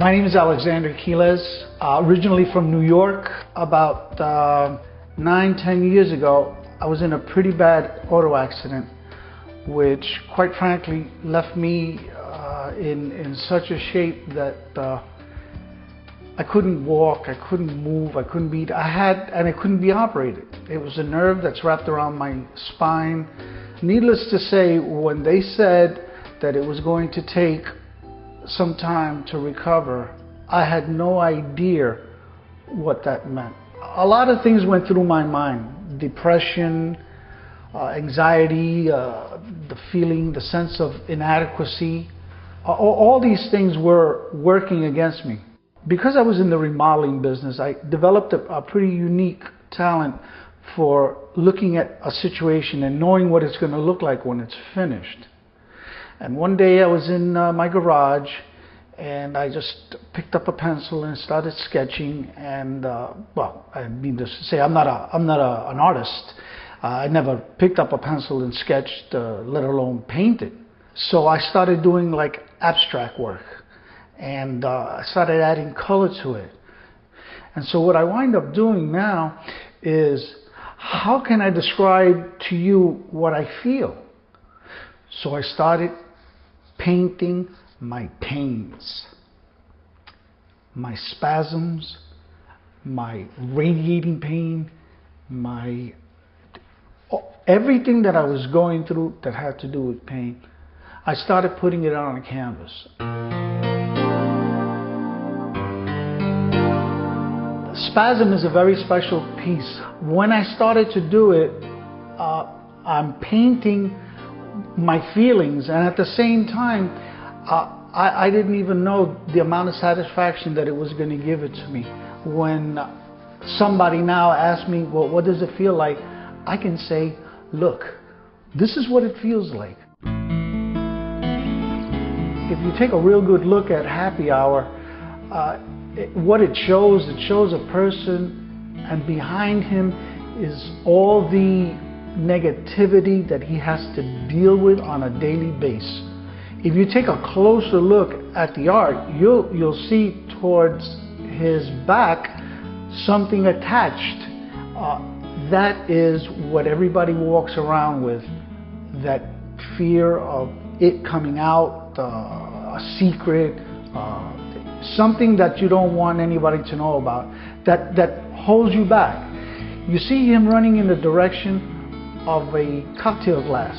My name is Alexander Quiles, originally from New York. About 9-10 years ago, I was in a pretty bad auto accident, which quite frankly left me in such a shape that I couldn't walk, I couldn't move, I couldn't be, I couldn't be operated. It was a nerve that's wrapped around my spine. Needless to say, when they said that it was going to take some time to recover, I had no idea what that meant. A lot of things went through my mind: depression, anxiety, the feeling, the sense of inadequacy. All these things were working against me. Because I was in the remodeling business, I developed a pretty unique talent for looking at a situation and knowing what it's going to look like when it's finished. And one day I was in my garage and I just picked up a pencil and started sketching. And well, I mean to say, I'm not an artist. I never picked up a pencil and sketched, let alone painted. So I started doing like abstract work, and I started adding color to it. And so what I wind up doing now is, how can I describe to you what I feel? So I started painting my pains, my spasms, my radiating pain, everything that I was going through that had to do with pain. I started putting it on a canvas. Spasm is a very special piece. When I started to do it, I'm painting my feelings, and at the same time, I didn't even know the amount of satisfaction that it was going to give it to me. When somebody now asks me, well, what does it feel like? I can say, look, this is what it feels like. If you take a real good look at Happy Hour, what it shows a person, and behind him is all the negativity that he has to deal with on a daily basis. If you take a closer look at the art, you'll see towards his back something attached. That is what everybody walks around with, that fear of it coming out, a secret, something that you don't want anybody to know about, that holds you back. You see him running in the direction of a cocktail glass,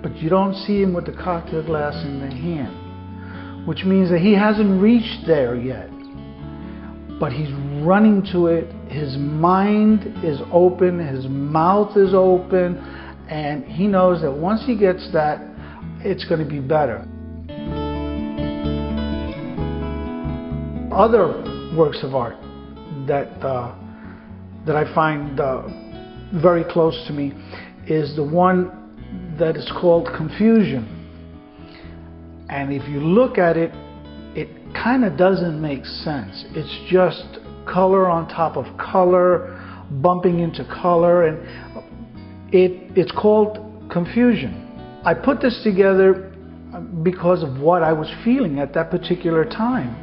but you don't see him with the cocktail glass in the hand, which means that he hasn't reached there yet, but he's running to it. His mind is open, his mouth is open, and he knows that once he gets that, it's going to be better. Other works of art that I find very close to me is the one that is called Confusion. And if you look at it, it kind of doesn't make sense. It's just color on top of color, bumping into color, and it's called Confusion. I put this together because of what I was feeling at that particular time.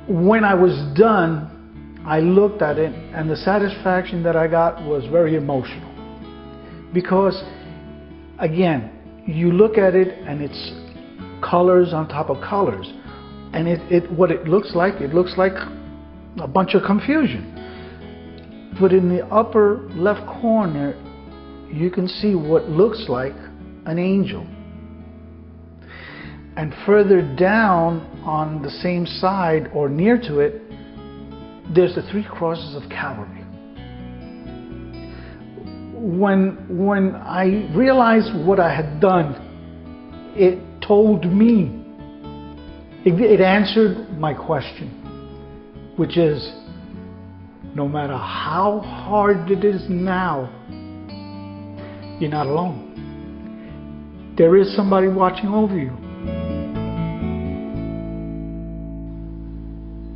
When I was done, I looked at it, and the satisfaction that I got was very emotional. Because, again, you look at it and it's colors on top of colors. And what it looks like a bunch of confusion. But in the upper left corner, you can see what looks like an angel. And further down on the same side, or near to it, there's the 3 crosses of Calvary. When I realized what I had done, it told me, it answered my question, which is, no matter how hard it is now, you're not alone. There is somebody watching over you.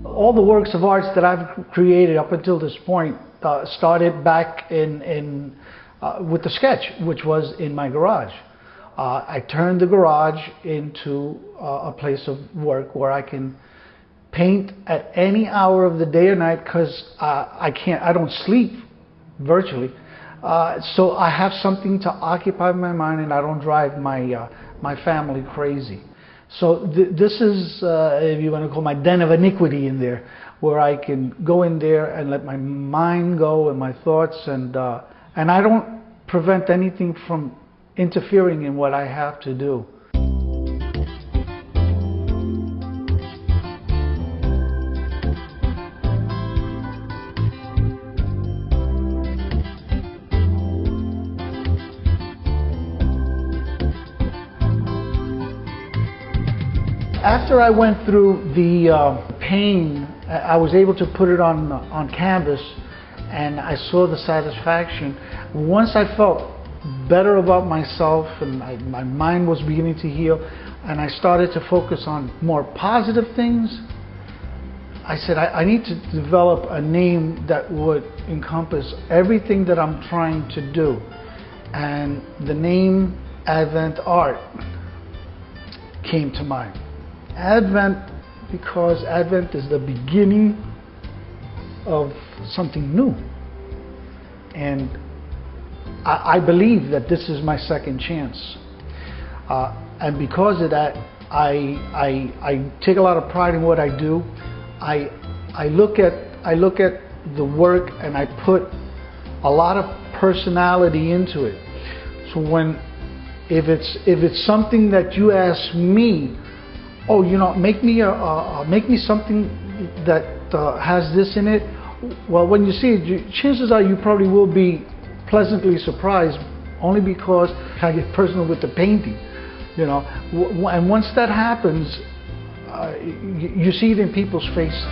All the works of art that I've created up until this point started back with the sketch, which was in my garage. I turned the garage into a place of work where I can paint at any hour of the day or night, because I don't sleep virtually. So I have something to occupy my mind, and I don't drive my family crazy. So this is, if you want to call, my den of iniquity in there, where I can go in there and let my mind go and my thoughts, and I don't prevent anything from interfering in what I have to do. After I went through the pain, I was able to put it on canvas, and I saw the satisfaction. Once I felt better about myself, and my mind was beginning to heal, and I started to focus on more positive things, I said I need to develop a name that would encompass everything that I'm trying to do. And the name Advent Art came to mind. Advent, because Advent is the beginning of something new, and I believe that this is my second chance, and because of that, I take a lot of pride in what I do. I look at the work, and I put a lot of personality into it. So if it's something that you ask me, oh, make me something that has this in it. Well, when you see it, chances are you probably will be pleasantly surprised, only because I get personal with the painting, And once that happens, you see it in people's faces.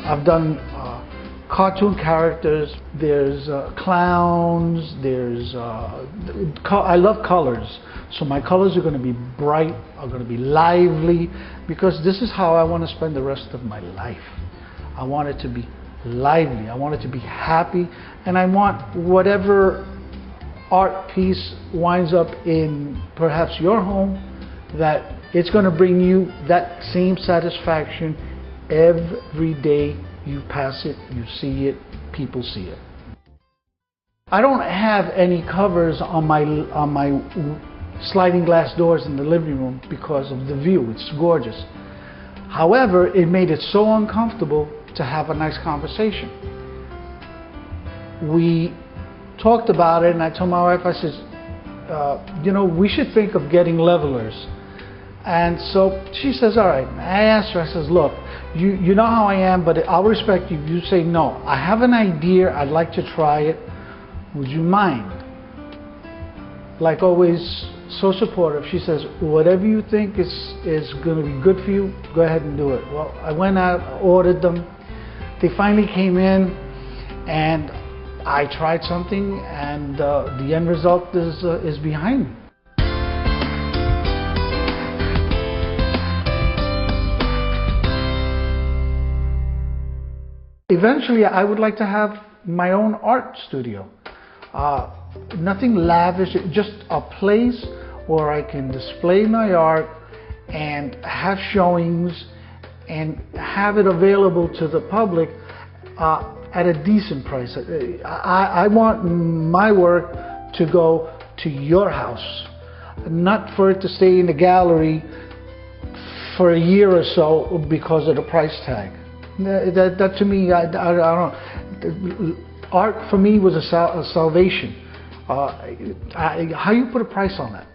I've done cartoon characters, there's clowns, I love colors, so my colors are going to be bright, are going to be lively, because this is how I want to spend the rest of my life. I want it to be lively, I want it to be happy, and I want whatever art piece winds up in perhaps your home, that it's going to bring you that same satisfaction every day. You pass it, you see it, people see it. I don't have any covers on my sliding glass doors in the living room because of the view. It's gorgeous. However, it made it so uncomfortable to have a nice conversation. We talked about it, and I told my wife, I said, we should think of getting levelers. And so she says, all right. I asked her, I says, look, you know how I am, but I'll respect you if you say no. I have an idea, I'd like to try it. Would you mind? Like always, so supportive. She says, whatever you think is going to be good for you, go ahead and do it. Well, I went out, ordered them. They finally came in, and I tried something, and the end result is behind me. Eventually, I would like to have my own art studio. Nothing lavish, just a place where I can display my art and have showings and have it available to the public at a decent price. I want my work to go to your house, not for it to stay in the gallery for a year or so because of the price tag. That to me, I don't know. Art for me was a salvation. How you put a price on that?